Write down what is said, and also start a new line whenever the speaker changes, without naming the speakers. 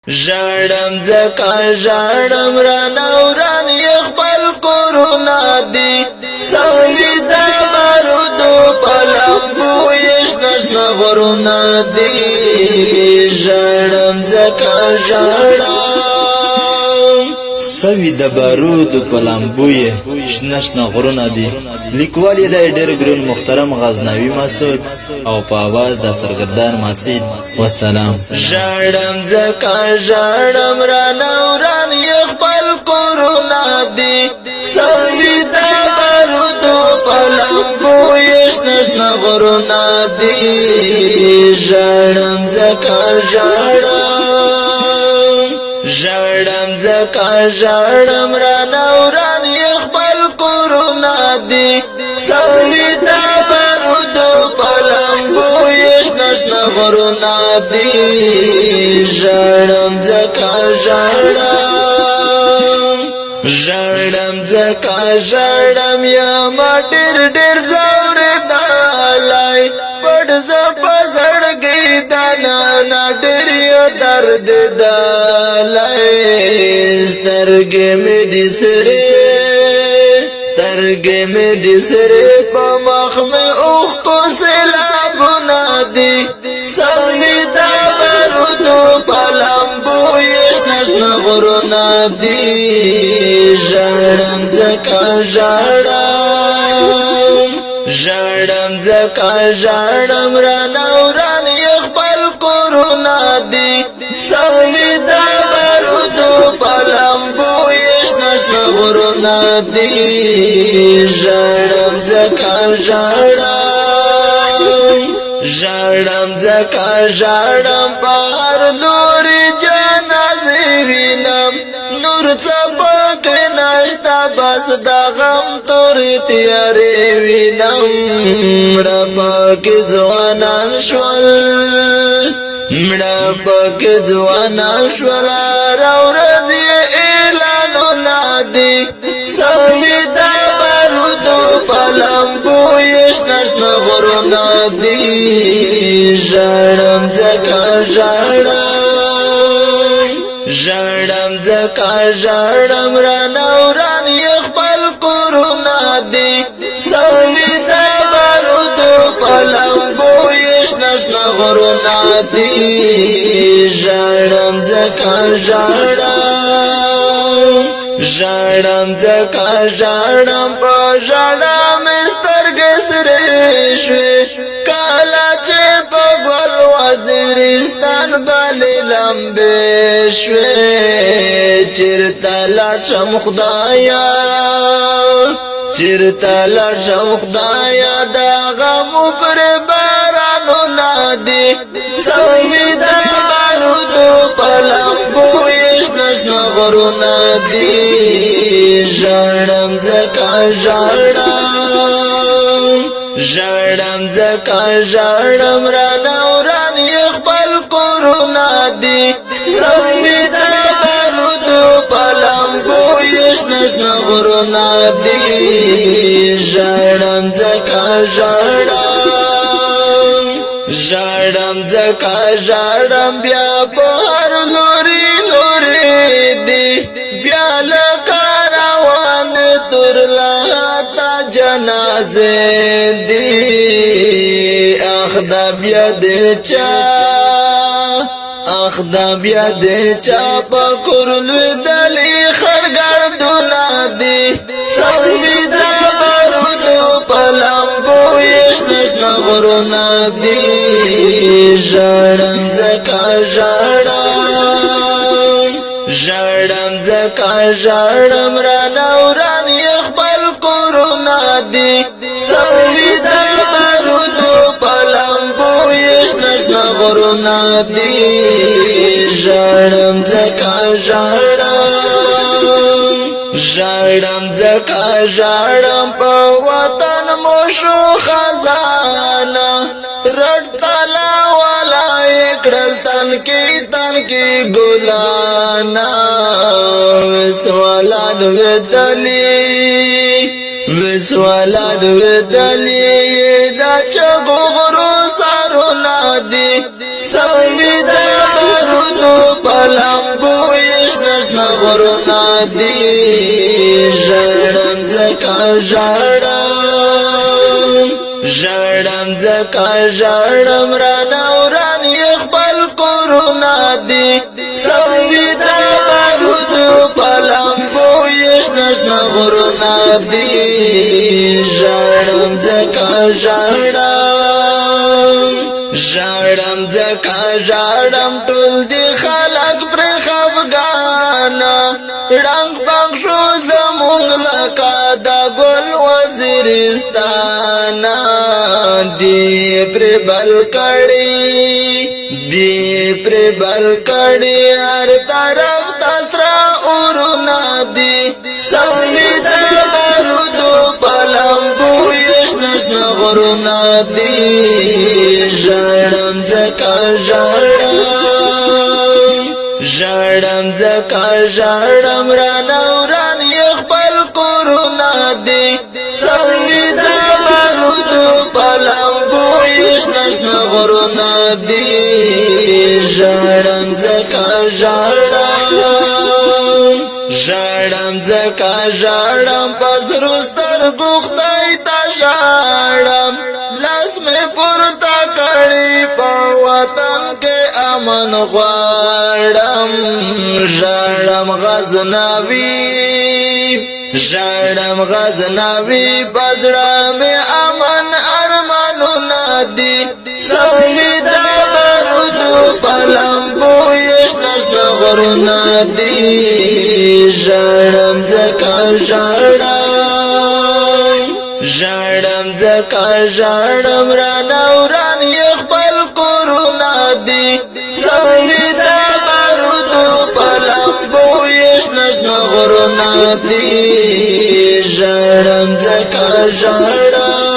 ژړم زکا ژړم رانوران یخبل قرونا دی سوی دا بارودو پلمبو یشنشن غرونا دی ژړم زکا ژړم سوی دا بارودو پلمبو یشنشن غرونا دی لیکوال یې د ډېر ګران محترم غزنوي مسعود او په आवाज د سرګردان مسعود والسلام ژړم زکا ژړم رانوران یخبل قرونا دی سوی دا بارودو پلمبو یشنشن غرونا دی ژړم زکا ژړم زکا ژړم رانوران یخبل قرونا دی سوی دا بارودو پلمبو یشنشن غرونا دی ژړم زکا ژړم زکا ژړم یا ما ډېر زاورې دالای پټ زپا زړګي دانا ډېر یو درد دالای سترګې مې دي سرې په مخ مې اوښ کو سیلابونه دي سوی دا بارودو پلمبو یشنشن غرونا دی ژړم زکا ژړم رانوران یخبل قرونا دی سوی دا بارودو پلمبو یشنشن غرونا دی ژړم زکا ژړم بار لوري جنازې وینم نور څپک نشتا بس د غم تورې تیارې وینم مړه پکې ځوانان شول راورځي اعلانونه دي سوی دا بارودو پلمبو یشنشن غرونا دی ژړم زکا ژړم رانوران یخبل قرونا دی سوی دا بارودو پلمبو یشنشن غرونا دی ژړم زکا ژړم په ژړا مې سترګې سرې شوې کله چې په ګل وزیرستان باندې لمبې شوې چېرته لاړ شم خدایا د غمو پر بارانونه دي سوی دا بارودو پلمبو یشنشن غرونا دی ژړم زکا ژړم رانوران یخبل قرونا دی سوی دا بارودو پلمبو یشنشن غرونا دی ژړم زکا ژړم بیا په هر لوري دی بیا لکه روان ترلاتا جنازې دی اخ دا بیا د چا په کورلوی دلی خړګردونه دی سوی دا بارودو پلمبو یشنشن غرونا دی ژړم زکا ژړم رانوران یخبل قرونا دی سوی دا بارودو پلمبو یشنشن غرونا دی ژړم زکا ژړم په وطن مو شو خزانه رټ تلا والا کړل تن کې ګلانا وسوالان ودلی دا چغو غرو سارو نادی سوی دا بارودو پلا غرونا دی ژړم ځکه ژړم ژړم ځکه ژړم رانه وران یې خپل کورونه دي سوي د بارودو په لمبو یې شنه شنه غرونه دي ژړم ځکه ژړم ژړم ځکه ژړم ټول دي خلک پرې خفګانه ړنګ بنګ شو زمونږ لکه د ګل وزیرستانه دی پرې بل کړي دی پرې بل کړي هر طرف ته سره اورونه دي سوي د بارودو په لمبو یې شنه شنه غرونه دي ژړم ځکه ژړم ژړم ځکه ژړم رانه وران یې خپل کورونه دي سوي د بارودو په لمبو یې شنه شنه غرونه دي ژړم ځکه ژړم ژړم ځکه ژړم په سرو سترګو خدای ته ژړم لاس مې پورته کړی په وطن کې امن غواړم ژړم غزنوي ژړم غزنوي په زړه مې امن ارمانونه دي سوي د بارودو په لمبو یې شنه شنه غرونه دي ژړم ځکه ژړم ژړم ځکه ژړم رانه وران یې خپل کورونه دي سوي د بارودو په لمبو یې شنه شنه غرونه دي ژړم ځکه ژړم